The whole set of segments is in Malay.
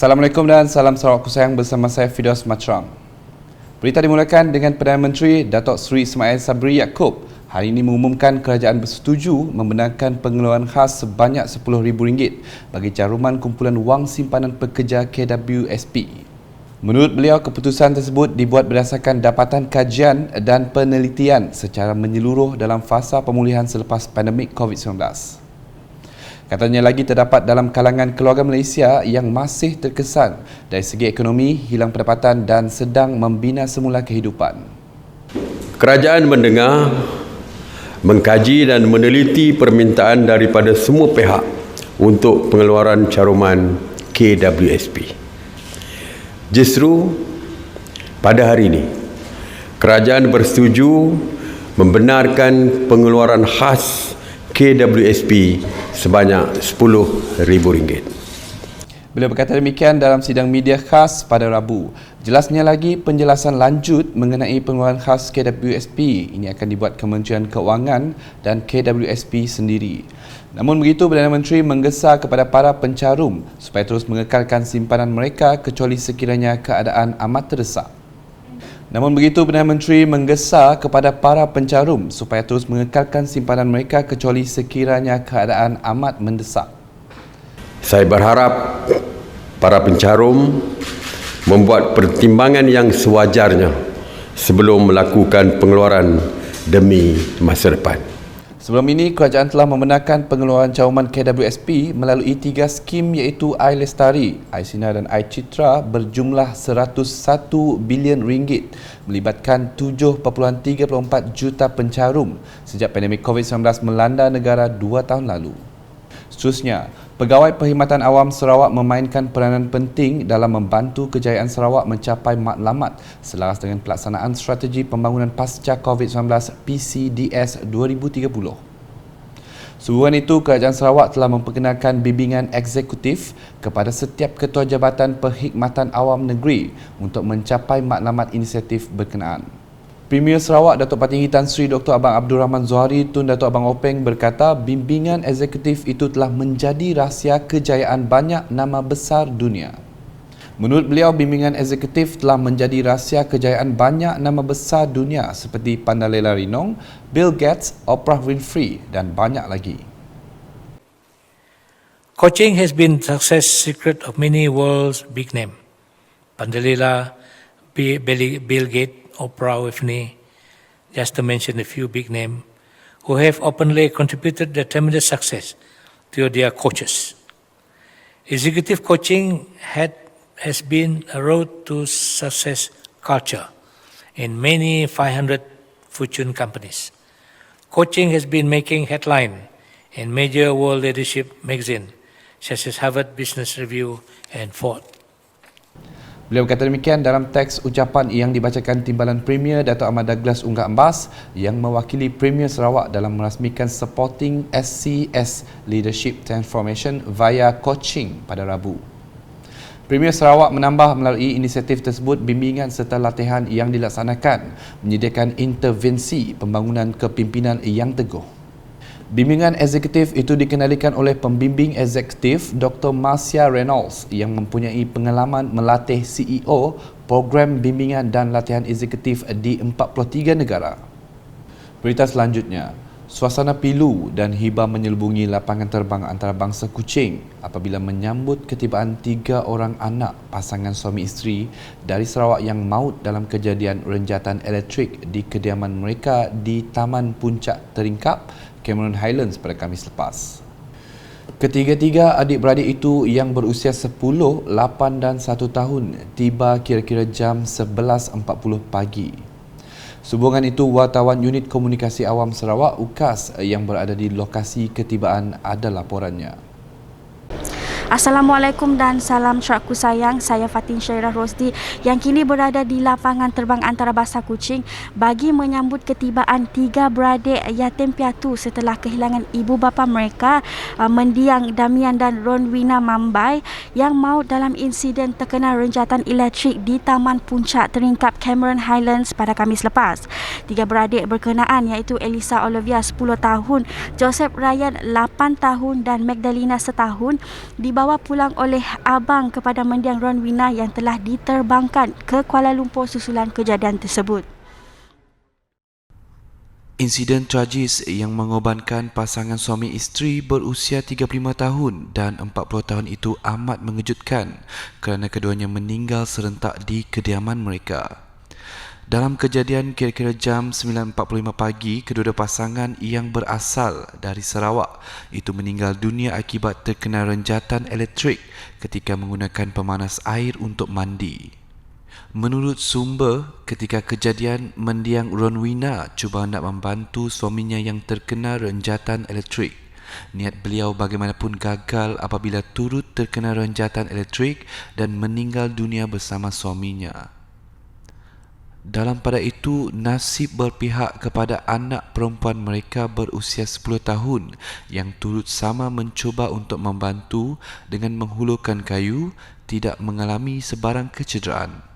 Assalamualaikum dan salam Sarawak Kusayang bersama saya Fidos Matram. Berita dimulakan dengan Perdana Menteri Datuk Seri Ismail Sabri Yaakob hari ini mengumumkan kerajaan bersetuju membenarkan pengeluaran khas sebanyak RM10,000 bagi caruman kumpulan wang simpanan pekerja KWSP. Menurut beliau, keputusan tersebut dibuat berdasarkan dapatan kajian dan penelitian secara menyeluruh dalam fasa pemulihan selepas pandemik COVID-19. Katanya lagi terdapat dalam kalangan keluarga Malaysia yang masih terkesan dari segi ekonomi, hilang pendapatan dan sedang membina semula kehidupan. Kerajaan mendengar, mengkaji dan meneliti permintaan daripada semua pihak untuk pengeluaran caruman KWSP. Justru pada hari ini, kerajaan bersetuju membenarkan pengeluaran khas KWSP sebanyak RM10,000. Beliau berkata demikian dalam sidang media khas pada Rabu. Jelasnya lagi, penjelasan lanjut mengenai pengeluaran khas KWSP ini akan dibuat Kementerian Keuangan dan KWSP sendiri. Namun begitu, Perdana Menteri menggesa kepada para pencarum supaya terus mengekalkan simpanan mereka kecuali sekiranya keadaan amat terdesak. Namun begitu, Perdana Menteri menggesa kepada para pencarum supaya terus mengekalkan simpanan mereka kecuali sekiranya keadaan amat mendesak. Saya berharap para pencarum membuat pertimbangan yang sewajarnya sebelum melakukan pengeluaran demi masa depan. Sebelum ini, kerajaan telah membenarkan pengeluaran cawangan KWSP melalui 3 skim iaitu iLestari, iSinar dan iCitra berjumlah RM101 bilion melibatkan 7.34 juta pencarum sejak pandemik COVID-19 melanda negara 2 tahun lalu. Seterusnya, Pegawai Perkhidmatan Awam Sarawak memainkan peranan penting dalam membantu kejayaan Sarawak mencapai matlamat selaras dengan pelaksanaan Strategi Pembangunan Pasca COVID-19 PCDS 2030. Sehubungan itu, Kerajaan Sarawak telah memperkenalkan bimbingan eksekutif kepada setiap Ketua Jabatan Perkhidmatan Awam Negeri untuk mencapai matlamat inisiatif berkenaan. Premier Sarawak Datuk Patinggi Tan Sri Dr. Abang Abdul Rahman Zohari Tun Datuk Abang Openg berkata bimbingan eksekutif itu telah menjadi rahsia kejayaan banyak nama besar dunia. Menurut beliau, bimbingan eksekutif telah menjadi rahsia kejayaan banyak nama besar dunia seperti Pandalela Rinong, Bill Gates, Oprah Winfrey dan banyak lagi. Coaching has been success secret of many world's big name. Pandalela, Bill Gates, Oprah Winfrey, just to mention a few big names, who have openly contributed their tremendous success to their coaches. Executive coaching has been a road to success culture in many 500 Fortune companies. Coaching has been making headline in major world leadership magazines such as Harvard Business Review and Ford. Beliau berkata demikian dalam teks ucapan yang dibacakan Timbalan Premier Dato' Ahmad Douglas Unggah Embas yang mewakili Premier Sarawak dalam merasmikan Supporting SCS Leadership Transformation via Coaching pada Rabu. Premier Sarawak menambah melalui inisiatif tersebut bimbingan serta latihan yang dilaksanakan menyediakan intervensi pembangunan kepimpinan yang teguh. Bimbingan eksekutif itu dikenalikan oleh pembimbing eksekutif Dr. Marcia Reynolds yang mempunyai pengalaman melatih CEO, program bimbingan dan latihan eksekutif di 43 negara. Berita selanjutnya, suasana pilu dan hibah menyelubungi lapangan terbang antarabangsa Kuching apabila menyambut ketibaan 3 orang anak pasangan suami isteri dari Sarawak yang maut dalam kejadian renjatan elektrik di kediaman mereka di Taman Puncak Teringkap, Cameron Highlands pada Khamis lepas. Ketiga-tiga adik-beradik itu yang berusia 10, 8 dan 1 tahun tiba kira-kira jam 11.40 pagi. Sehubungan itu, wartawan Unit Komunikasi Awam Sarawak UKAS yang berada di lokasi ketibaan ada laporannya. Assalamualaikum dan salam Sarawak Kusayang. Saya Fatin Syairah Rosdi yang kini berada di lapangan terbang antarabangsa Kuching bagi menyambut ketibaan 3 beradik yatim piatu setelah kehilangan ibu bapa mereka, mendiang Damian dan Ronwina Mambai yang maut dalam insiden terkena renjatan elektrik di Taman Puncak Teringkap Cameron Highlands pada Khamis lepas. 3 beradik berkenaan iaitu Elisa Olivia 10 tahun, Joseph Ryan 8 tahun dan Magdalena setahun dibawa dibawa pulang oleh abang kepada mendiang Ronwina yang telah diterbangkan ke Kuala Lumpur susulan kejadian tersebut. Insiden tragis yang mengorbankan pasangan suami isteri berusia 35 tahun dan 40 tahun itu amat mengejutkan kerana keduanya meninggal serentak di kediaman mereka. Dalam kejadian kira-kira jam 9.45 pagi, kedua-dua pasangan yang berasal dari Sarawak itu meninggal dunia akibat terkena renjatan elektrik ketika menggunakan pemanas air untuk mandi. Menurut sumber, ketika kejadian, mendiang Ronwina cuba nak membantu suaminya yang terkena renjatan elektrik. Niat beliau bagaimanapun gagal apabila turut terkena renjatan elektrik dan meninggal dunia bersama suaminya. Dalam pada itu, nasib berpihak kepada anak perempuan mereka berusia 10 tahun yang turut sama mencuba untuk membantu dengan menghulurkan kayu, tidak mengalami sebarang kecederaan.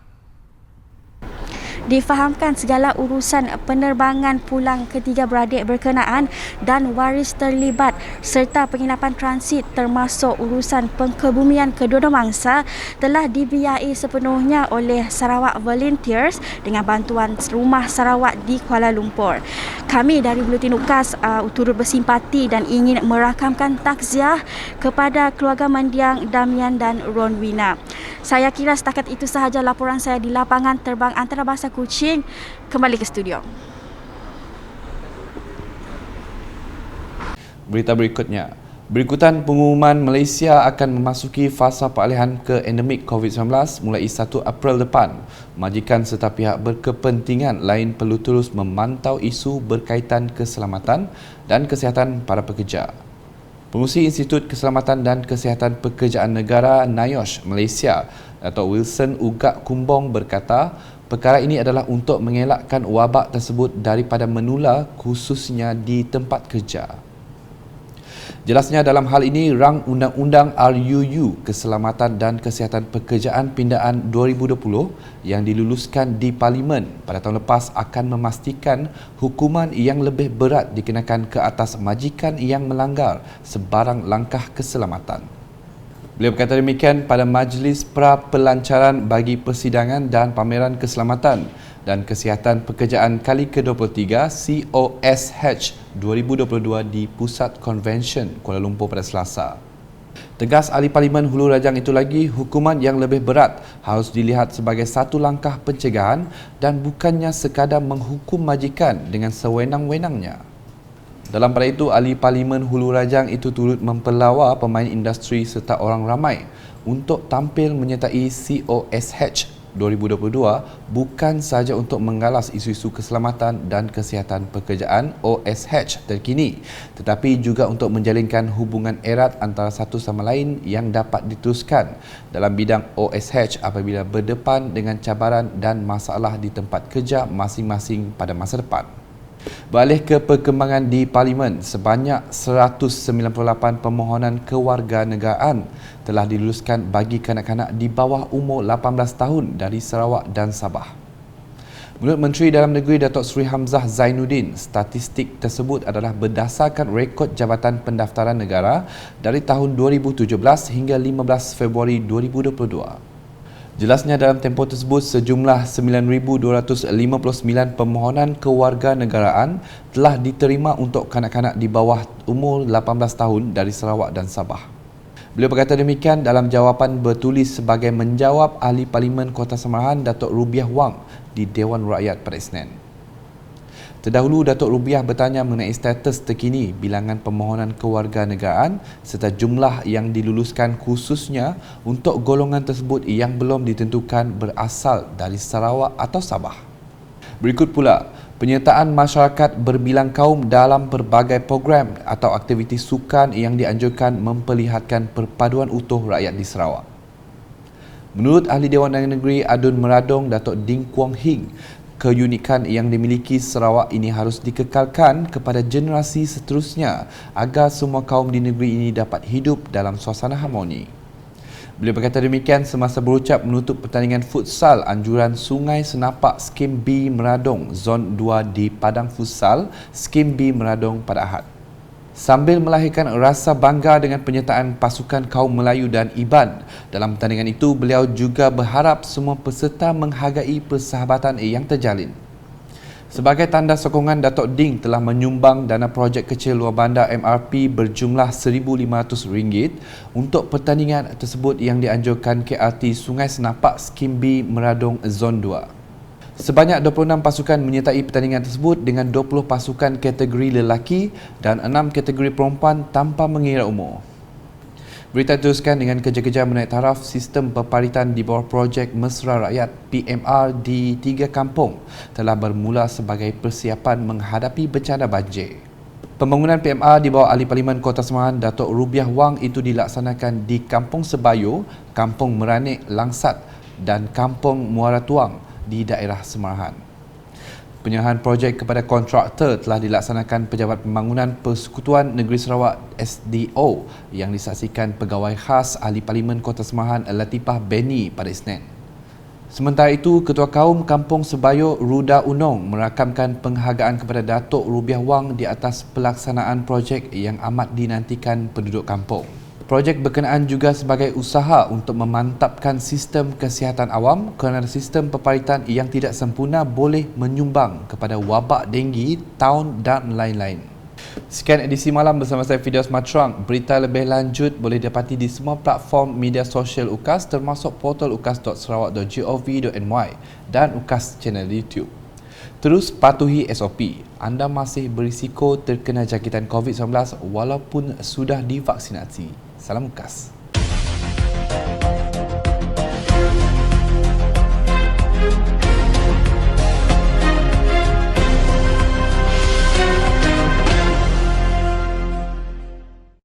Difahamkan segala urusan penerbangan pulang ketiga beradik berkenaan dan waris terlibat serta penginapan transit termasuk urusan pengkebumian kedua-dua mangsa telah dibiayai sepenuhnya oleh Sarawak Volunteers dengan bantuan Rumah Sarawak di Kuala Lumpur. Kami dari Buletin UKAS turut bersimpati dan ingin merakamkan takziah kepada keluarga mendiang Damian dan Ronwina. Saya kira setakat itu sahaja laporan saya di lapangan terbang antarabangsa Kuching. Kembali ke studio. Berita berikutnya. Berikutan pengumuman Malaysia akan memasuki fasa peralihan ke endemik COVID-19 mulai 1 April depan. Majikan serta pihak berkepentingan lain perlu terus memantau isu berkaitan keselamatan dan kesihatan para pekerja. Pengurusi Institut Keselamatan dan Kesihatan Pekerjaan Negara NIOSH Malaysia, Dato' Wilson Ugak Kumbong berkata, perkara ini adalah untuk mengelakkan wabak tersebut daripada menular khususnya di tempat kerja. Jelasnya dalam hal ini, rang Undang-Undang RUU Keselamatan dan Kesihatan Pekerjaan Pindaan 2020 yang diluluskan di Parlimen pada tahun lepas akan memastikan hukuman yang lebih berat dikenakan ke atas majikan yang melanggar sebarang langkah keselamatan. Beliau berkata demikian pada Majlis Pra-Pelancaran bagi Persidangan dan Pameran Keselamatan dan Kesihatan Pekerjaan kali ke-23 COSH 2022 di Pusat Convention Kuala Lumpur pada Selasa. Tegas Ahli Parlimen Hulu Rajang itu lagi, hukuman yang lebih berat harus dilihat sebagai satu langkah pencegahan dan bukannya sekadar menghukum majikan dengan sewenang-wenangnya. Dalam pada itu, Ahli Parlimen Hulu Rajang itu turut mempelawar pemain industri serta orang ramai untuk tampil menyertai COSH 2022 bukan sahaja untuk menggalas isu-isu keselamatan dan kesihatan pekerjaan OSH terkini, tetapi juga untuk menjalinkan hubungan erat antara satu sama lain yang dapat diteruskan dalam bidang OSH apabila berdepan dengan cabaran dan masalah di tempat kerja masing-masing pada masa depan. Beralih ke perkembangan di Parlimen, sebanyak 198 permohonan kewarganegaraan telah diluluskan bagi kanak-kanak di bawah umur 18 tahun dari Sarawak dan Sabah. Menurut Menteri Dalam Negeri Datuk Seri Hamzah Zainuddin, statistik tersebut adalah berdasarkan rekod Jabatan Pendaftaran Negara dari tahun 2017 hingga 15 Februari 2022. Jelasnya dalam tempoh tersebut, sejumlah 9,259 permohonan kewarganegaraan telah diterima untuk kanak-kanak di bawah umur 18 tahun dari Sarawak dan Sabah. Beliau berkata demikian dalam jawapan bertulis sebagai menjawab Ahli Parlimen Kota Samarahan Datuk Rubiah Wang di Dewan Rakyat pada Isnin. Terdahulu, Datuk Rubiah bertanya mengenai status terkini bilangan permohonan kewarganegaraan serta jumlah yang diluluskan khususnya untuk golongan tersebut yang belum ditentukan berasal dari Sarawak atau Sabah. Berikut pula, penyertaan masyarakat berbilang kaum dalam berbagai program atau aktiviti sukan yang dianjurkan memperlihatkan perpaduan utuh rakyat di Sarawak. Menurut Ahli Dewan Negeri Adun Meradong, Datuk Ding Kuang Hing, keunikan yang dimiliki Sarawak ini harus dikekalkan kepada generasi seterusnya agar semua kaum di negeri ini dapat hidup dalam suasana harmoni. Beliau berkata demikian semasa berucap menutup pertandingan futsal anjuran Sungai Senapak Skim B Meradong Zon 2 di Padang Futsal Skim B Meradong pada Ahad. sambil melahirkan rasa bangga dengan penyertaan pasukan kaum Melayu dan Iban. Dalam pertandingan itu, beliau juga berharap semua peserta menghargai persahabatan yang terjalin. Sebagai tanda sokongan, Datuk Ding telah menyumbang dana projek kecil luar bandar MRP berjumlah RM1,500 untuk pertandingan tersebut yang dianjurkan KRT Sungai Senapak Skim B Meradong Zon 2. Sebanyak 26 pasukan menyertai pertandingan tersebut dengan 20 pasukan kategori lelaki dan 6 kategori perempuan tanpa mengira umur. Berita teruskan dengan kerja-kerja menaik taraf sistem peparitan di bawah projek Mesra Rakyat PMR di 3 kampung telah bermula sebagai persiapan menghadapi bencana banjir. Pembangunan PMR di bawah Ahli Parlimen Kota Semarang Datuk Rubiah Wang itu dilaksanakan di Kampung Sebayo, Kampung Meranik Langsat dan Kampung Muara Tuang di daerah Semarahan. Penyerahan projek kepada kontraktor telah dilaksanakan Pejabat Pembangunan Persekutuan Negeri Sarawak SDO yang disaksikan Pegawai Khas Ahli Parlimen Kota Semarahan Latifah Beni pada Isnin. Sementara itu, Ketua Kaum Kampung Sebayo Ruda Unong merakamkan penghargaan kepada Datuk Rubiah Wang di atas pelaksanaan projek yang amat dinantikan penduduk kampung. Projek berkenaan juga sebagai usaha untuk memantapkan sistem kesihatan awam kerana sistem peparitan yang tidak sempurna boleh menyumbang kepada wabak denggi, taun dan lain-lain. Sekian edisi malam bersama saya Fidaus Matrang. Berita lebih lanjut boleh dapati di semua platform media sosial UKAS termasuk portal ukas.sarawak.gov.my dan UKAS channel YouTube. Terus patuhi SOP. Anda masih berisiko terkena jangkitan COVID-19 walaupun sudah divaksinasi. Salam UKAS.